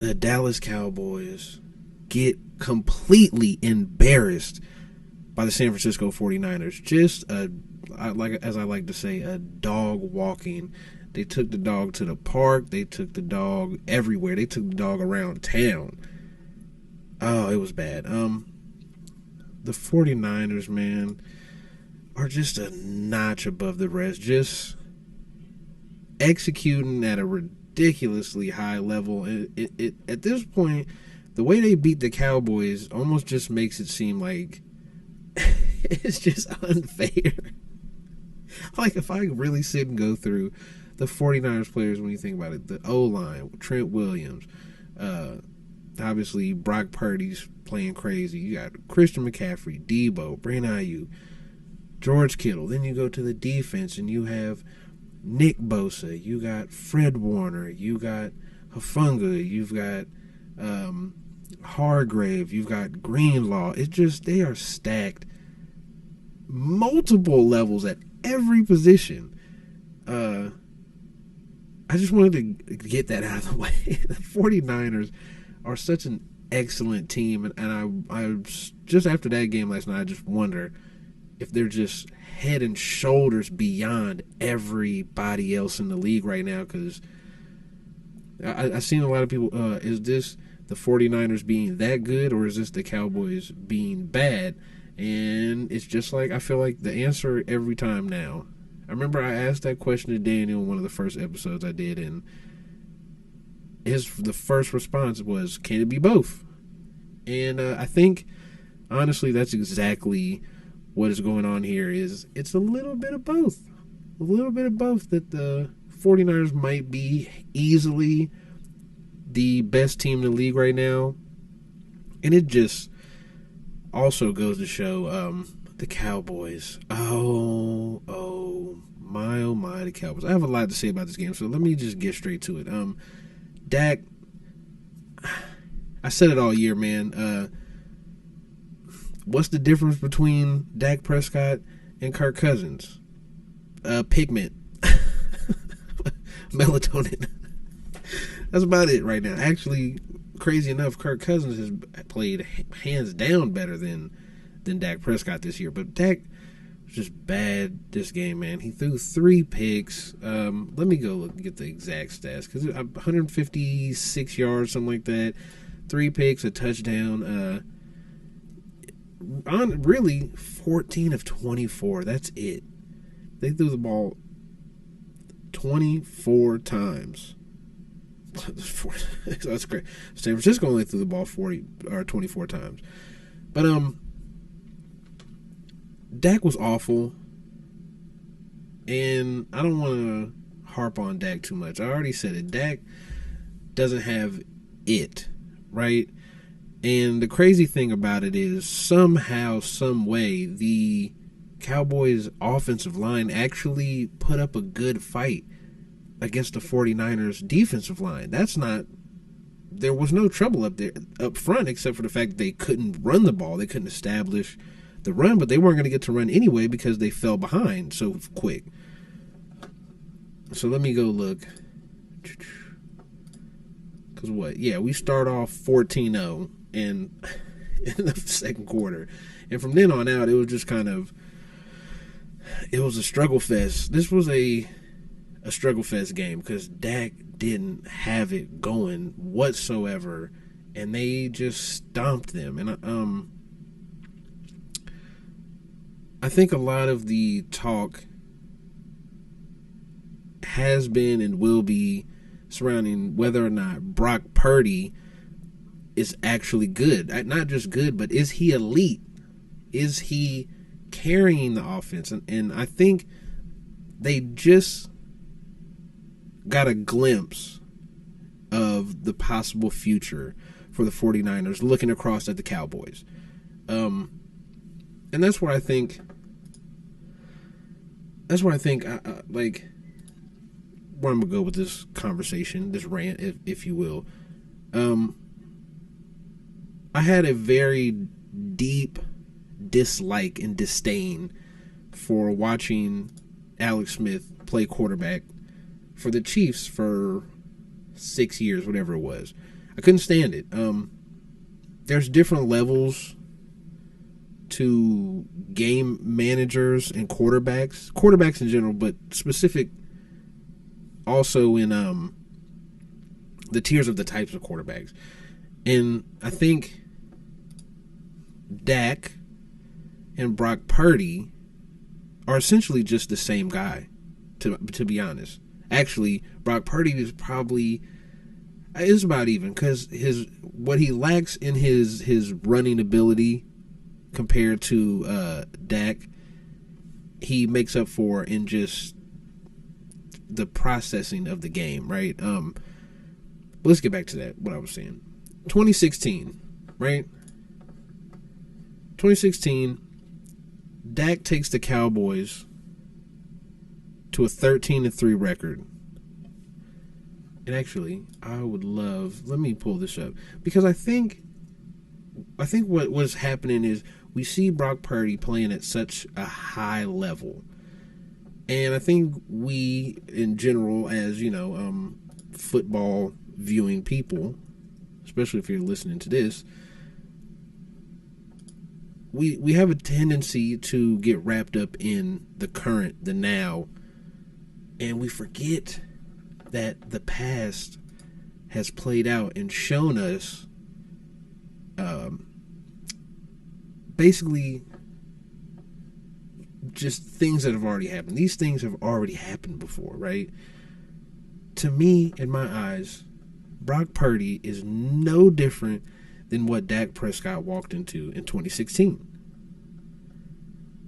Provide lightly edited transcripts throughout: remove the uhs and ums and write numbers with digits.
the Dallas Cowboys get completely embarrassed by the San Francisco 49ers. Just as I like to say, a dog walking. They took the dog to the park. They took the dog everywhere. They took the dog around town. Oh, it was bad. The 49ers, man, are just a notch above the rest. Just executing at a ridiculously high level. At this point, the way they beat the Cowboys almost just makes it seem like it's just unfair. Like, if I really sit and go through the 49ers players, when you think about it, the O-line, Trent Williams, obviously Brock Purdy's playing crazy. You got Christian McCaffrey, Debo, Brandon Ayuk, George Kittle. Then you go to the defense and you have Nick Bosa, you got Fred Warner, you got Hufanga, you've got Hargrave, you've got Greenlaw. It's just, they are stacked multiple levels at every position. I just wanted to get that out of the way. The 49ers are such an excellent team, and I just after that game last night, I just wonder if they're just head and shoulders beyond everybody else in the league right now, because I've seen a lot of people, is this the 49ers being that good, or is this the Cowboys being bad? And it's just like, I feel like the answer every time now. I remember I asked that question to Daniel in one of the first episodes I did, and the first response was, can it be both? And I think, honestly, that's exactly what is going on here. Is it's a little bit of both. A little bit of both, that the 49ers might be easily the best team in the league right now. And it just also goes to show the Cowboys. Oh my, the Cowboys. I have a lot to say about this game, so let me just get straight to it. Dak, I said it all year, man. What's the difference between Dak Prescott and Kirk Cousins? Pigment. Melatonin. That's about it right now. Actually, crazy enough, Kirk Cousins has played hands down better than Dak Prescott this year. But Dak was just bad this game, man. He threw 3 picks. Let me go look and get the exact stats, because 156 yards, something like that. 3 picks, a touchdown. On really 14 of 24. That's it. They threw the ball 24 times. That's great. San Francisco only threw the ball 40 or 24 times. But Dak was awful, and I don't want to harp on Dak too much. I already said it. Dak doesn't have it, right? And the crazy thing about it is, somehow, some way, the Cowboys' offensive line actually put up a good fight against the 49ers' defensive line. There was no trouble up front, except for the fact that they couldn't run the ball. They couldn't establish the run, but they weren't going to get to run anyway because they fell behind so quick. So let me go look. Because what? Yeah, we start off 14-0 in the second quarter. And from then on out, it was just kind of, it was a struggle fest. This was a struggle fest game because Dak didn't have it going whatsoever, and they just stomped them. And I think a lot of the talk has been and will be surrounding whether or not Brock Purdy is actually good. Not just good, but is he elite? Is he carrying the offense? And I think they just got a glimpse of the possible future for the 49ers looking across at the Cowboys. And that's where I think like, where I'm going to go with this conversation, this rant, if you will. I had a very deep dislike and disdain for watching Alex Smith play quarterback for the Chiefs for 6 years, whatever it was. I couldn't stand it. There's different levels to game managers and quarterbacks in general, but specific also in the tiers of the types of quarterbacks. And I think Dak and Brock Purdy are essentially just the same guy, to be honest. Actually, Brock Purdy is about even, because what he lacks in his running ability compared to Dak, he makes up for in just the processing of the game, right? Let's get back to that, what I was saying. 2016, right? 2016, Dak takes the Cowboys to a 13-3 record. And actually, I would love, let me pull this up, because I think what's happening is we see Brock Purdy playing at such a high level. And I think we, in general, as, football viewing people, especially if you're listening to this, we have a tendency to get wrapped up in the current, the now, and we forget that the past has played out and shown us basically just things that have already happened. These things have already happened before, right? To me, in my eyes, Brock Purdy is no different than what Dak Prescott walked into in 2016.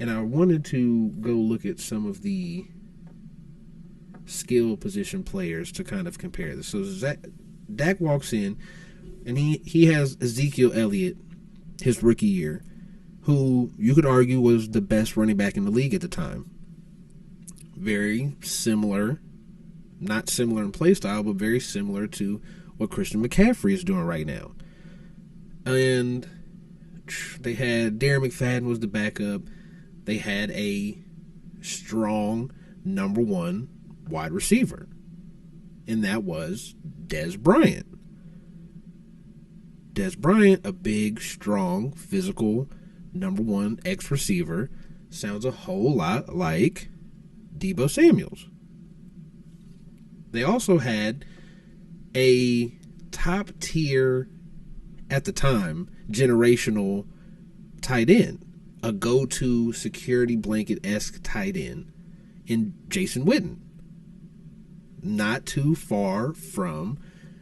And I wanted to go look at some of the skill position players to kind of compare this. So Dak walks in, and he has Ezekiel Elliott, his rookie year, who you could argue was the best running back in the league at the time. Very similar, not similar in play style, but very similar to what Christian McCaffrey is doing right now. And they had Darren McFadden was the backup. They had a strong number one wide receiver, and that was Dez Bryant. Dez Bryant, a big, strong, physical number one X receiver, sounds a whole lot like Deebo Samuels. They also had a top tier, at the time, generational tight end, a go-to security blanket-esque tight end in Jason Witten. Not too far from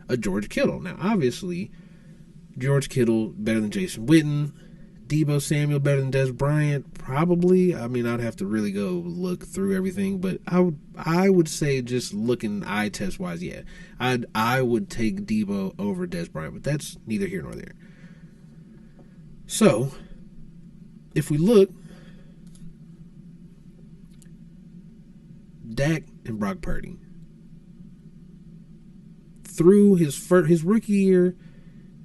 a George Kittle. Now, obviously, George Kittle better than Jason Witten. Deebo Samuel better than Dez Bryant? Probably. I mean, I'd have to really go look through everything, but I would say, just looking eye test wise, yeah, I would take Deebo over Dez Bryant, but that's neither here nor there. So, if we look, Dak and Brock Purdy, through his rookie year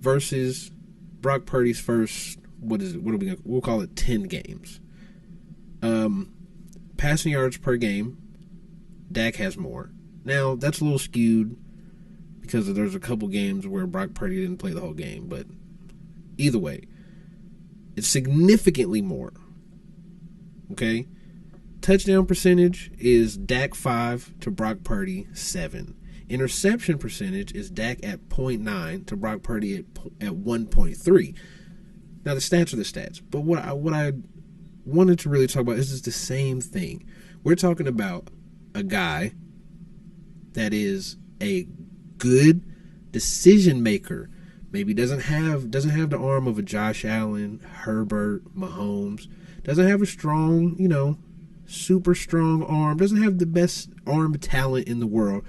versus Brock Purdy's first, we'll call it 10 games. Passing yards per game, Dak has more. Now, that's a little skewed because there's a couple games where Brock Purdy didn't play the whole game, but either way, it's significantly more. Okay? Touchdown percentage is Dak 5 to Brock Purdy 7. Interception percentage is Dak at 0.9 to Brock Purdy at 1.3. Now, the stats are the stats, but what I wanted to really talk about is just the same thing. We're talking about a guy that is a good decision maker. Maybe doesn't have the arm of a Josh Allen, Herbert, Mahomes. Doesn't have a strong, super strong arm. Doesn't have the best arm talent in the world,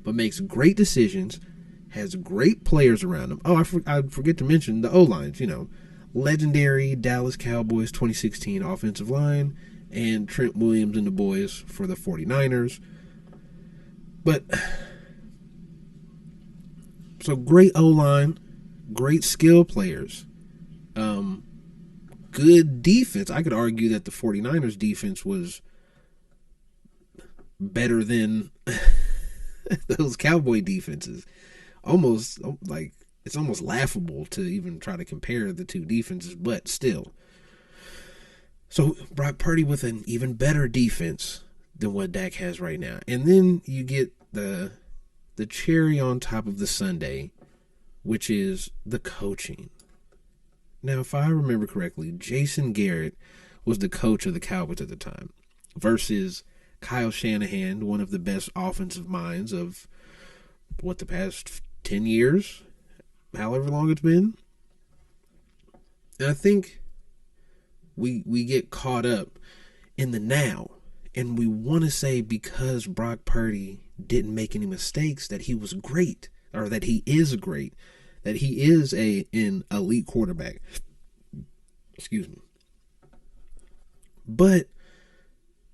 but makes great decisions. Has great players around him. Oh, I forget to mention the O-lines. Legendary Dallas Cowboys 2016 offensive line, and Trent Williams and the boys for the 49ers. But, so great O-line, great skill players, good defense. I could argue that the 49ers defense was better than those Cowboy defenses. Almost like it's almost laughable to even try to compare the two defenses, but still. So Brock Purdy with an even better defense than what Dak has right now. And then you get the cherry on top of the sundae, which is the coaching. Now, if I remember correctly, Jason Garrett was the coach of the Cowboys at the time versus Kyle Shanahan, one of the best offensive minds of the past 10 years, however long it's been. And I think we get caught up in the now, and we want to say because Brock Purdy didn't make any mistakes that he was great, or that he is great, that he is an elite quarterback. Excuse me. But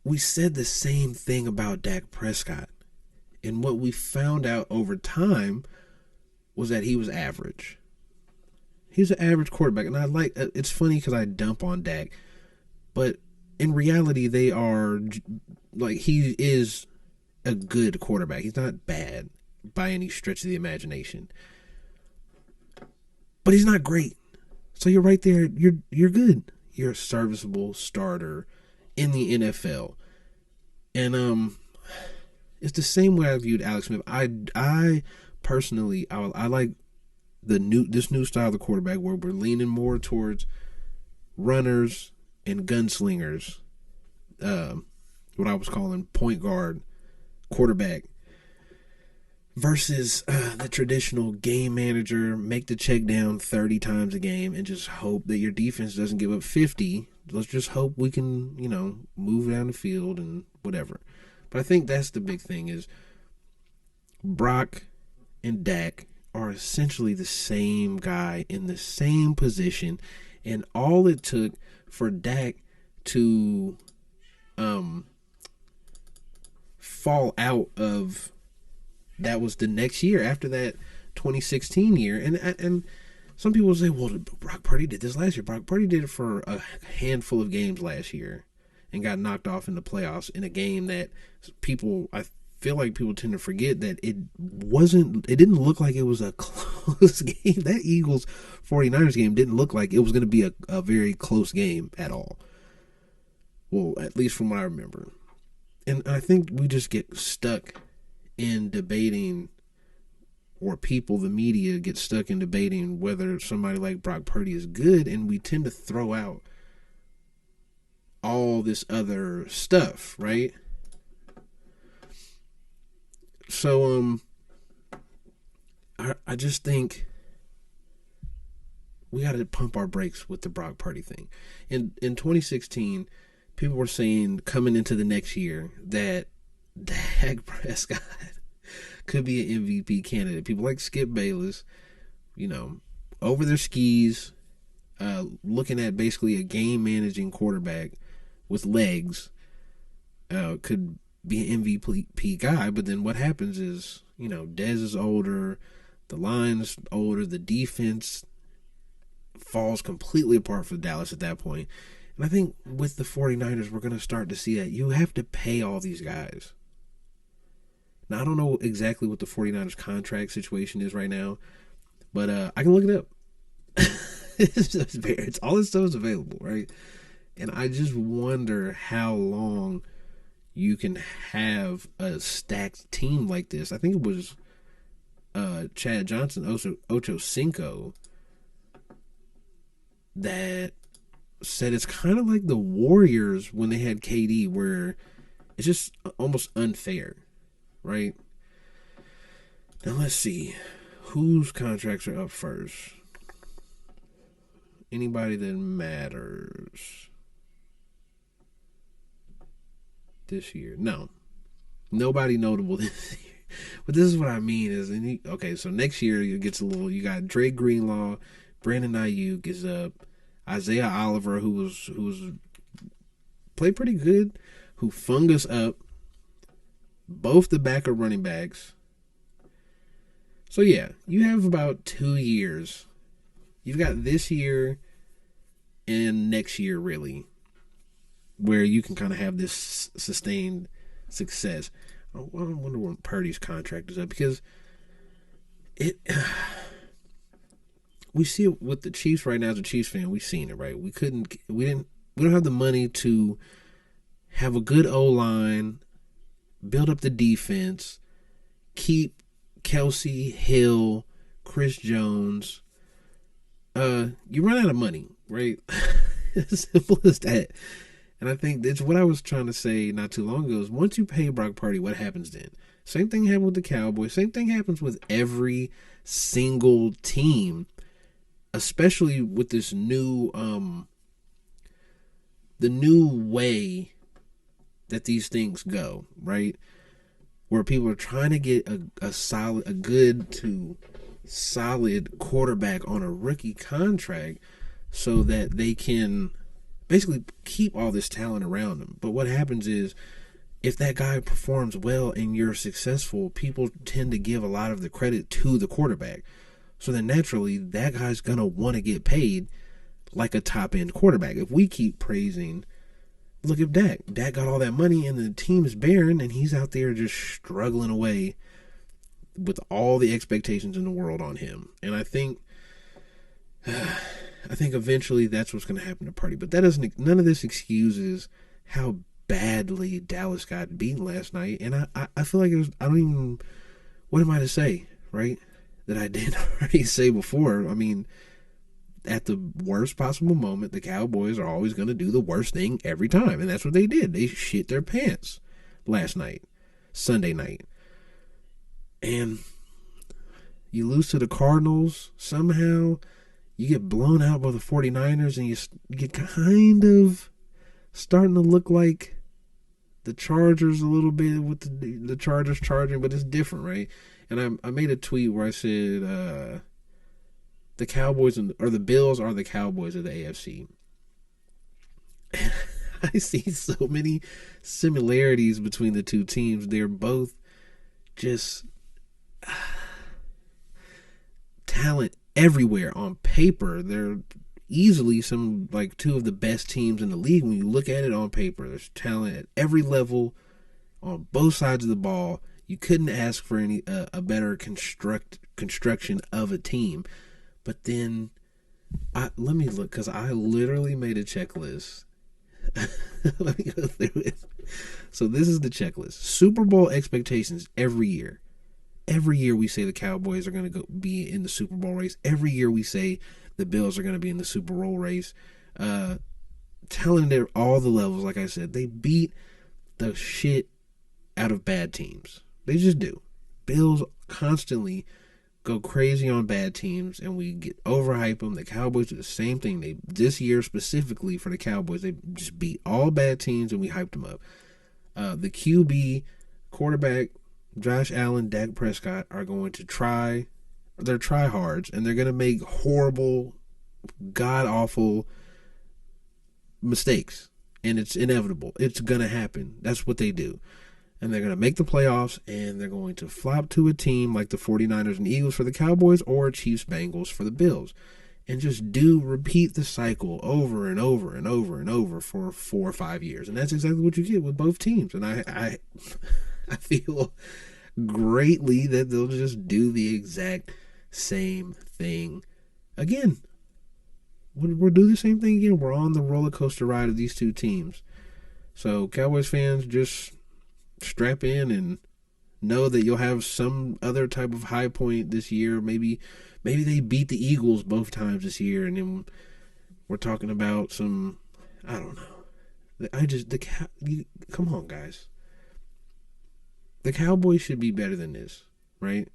we said the same thing about Dak Prescott. And what we found out over time was that he was average. He's an average quarterback. And it's funny because I dump on Dak. But in reality, they are, he is a good quarterback. He's not bad by any stretch of the imagination. But he's not great. So you're right there. You're good. You're a serviceable starter in the NFL. And it's the same way I viewed Alex Smith. I personally I like this new style of the quarterback where we're leaning more towards runners and gunslingers. What I was calling point guard quarterback. Versus the traditional game manager, make the check down 30 times a game and just hope that your defense doesn't give up 50. Let's just hope we can, move down the field and whatever. But I think that's the big thing is Brock and Dak are essentially the same guy in the same position. And all it took for Dak to fall out of that was the next year after that 2016 year. And some people will say, well, Brock Purdy did this last year. Brock Purdy did it for a handful of games last year and got knocked off in the playoffs in a game that I feel like people tend to forget that it didn't look like it was a close game. That Eagles 49ers game didn't look like it was going to be a very close game at all. Well, at least from what I remember. And I think we just get stuck in debating, or the media get stuck in debating whether somebody like Brock Purdy is good, and we tend to throw out all this other stuff, right? So, I just think we got to pump our brakes with the Brock Purdy thing. In 2016, people were saying coming into the next year that Dak Prescott could be an MVP candidate. People like Skip Bayless, over their skis, looking at basically a game-managing quarterback with legs, could be an MVP guy. But then what happens is, Dez is older, the line's older, the defense falls completely apart for Dallas at that point. And I think with the 49ers, we're going to start to see that you have to pay all these guys. Now, I don't know exactly what the 49ers contract situation is right now, but I can look it up. It's all this stuff is available, right? And I just wonder how long you can have a stacked team like this. I think it was Chad Johnson, Ocho Cinco, that said it's kind of like the Warriors when they had KD, where it's just almost unfair. Right? Now let's see. Whose contracts are up first? Anybody that matters this year? No. Nobody notable this year. But this is what I mean is, so next year it gets you got Dre Greenlaw, Brandon Ayuk is up, Isaiah Oliver, who was played pretty good, who fungus up. Both the backup running backs. So, yeah, you have about 2 years. You've got this year and next year, really, where you can kind of have this sustained success. I wonder when Purdy's contract is up, because we see it with the Chiefs right now. As a Chiefs fan, we've seen it, right? We don't have the money to have a good O line, build up the defense, keep Kelsey, Hill, Chris Jones. You run out of money, right? As simple as that. And I think that's what I was trying to say not too long ago is once you pay Brock Purdy, what happens then? Same thing happened with the Cowboys. Same thing happens with every single team, especially with this new the new way that these things go, right? Where people are trying to get a good to solid quarterback on a rookie contract so that they can basically keep all this talent around them. But what happens is if that guy performs well and you're successful, people tend to give a lot of the credit to the quarterback. So then naturally that guy's going to want to get paid like a top-end quarterback. If we keep praising, look at Dak. Dak got all that money and the team is barren and he's out there just struggling away with all the expectations in the world on him. And I think eventually that's what's going to happen to Purdy. But that doesn't. None of this excuses how badly Dallas got beaten last night. And I feel like I don't even. What am I to say, right? That I didn't already say before. I mean, at the worst possible moment, the Cowboys are always going to do the worst thing every time. And that's what they did. They shit their pants last night, Sunday night. And you lose to the Cardinals somehow. You get blown out by the 49ers and you get kind of starting to look like the Chargers a little bit with the Chargers charging, but it's different, right? And I made a tweet where I said the Cowboys or the Bills are the Cowboys of the AFC. I see so many similarities between the two teams. They're both just talent everywhere on paper. They're easily two of the best teams in the league when you look at it on paper. There's talent at every level on both sides of the ball. You couldn't ask for any a better construction of a team. But then let me look, because I literally made a checklist. Let me go through it. So this is the checklist. Super Bowl expectations every year. Every year we say the Cowboys are going to be in the Super Bowl race. Every year we say the Bills are going to be in the Super Bowl race. Telling at all the levels, like I said, they beat the shit out of bad teams. They just do. Bills constantly go crazy on bad teams, and we get overhype them. The Cowboys do the same thing. This year specifically for the Cowboys, they just beat all bad teams, and we hyped them up. The QB, quarterback, Josh Allen, Dak Prescott are going to try. They're tryhards, and they're going to make horrible, god-awful mistakes, and it's inevitable. It's going to happen. That's what they do. And they're going to make the playoffs, and they're going to flop to a team like the 49ers and Eagles for the Cowboys or Chiefs Bengals for the Bills. And just repeat the cycle over and over and over and over for 4 or 5 years. And that's exactly what you get with both teams. And I feel greatly that they'll just do the exact same thing again. We'll do the same thing again. We're on the roller coaster ride of these two teams. So Cowboys fans, just strap in and know that you'll have some other type of high point this year. Maybe they beat the Eagles both times this year, and then we're talking about some, I don't know. Come on, guys. The Cowboys should be better than this, right?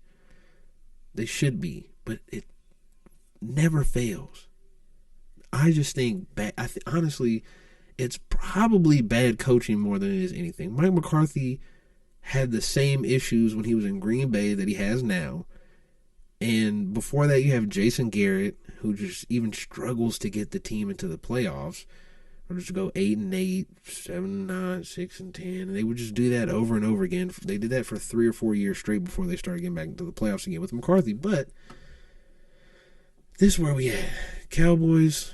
They should be, but it never fails. I just think honestly, it's probably bad coaching more than it is anything. Mike McCarthy had the same issues when he was in Green Bay that he has now. And before that, you have Jason Garrett, who just even struggles to get the team into the playoffs. Or just go 8-8, 7-9, 6-10. And they would just do that over and over again. They did that for 3 or 4 years straight before they started getting back into the playoffs again with McCarthy. But this is where we at. Cowboys,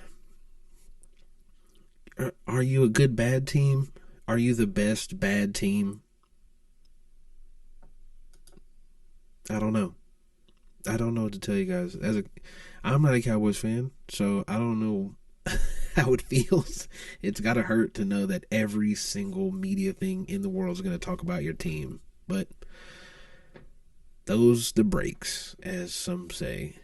are you a good bad team? Are you the best bad team? I don't know. I don't know what to tell you guys. I'm not a Cowboys fan, so I don't know how it feels. It's gotta hurt to know that every single media thing in the world is gonna talk about your team. But those the breaks, as some say.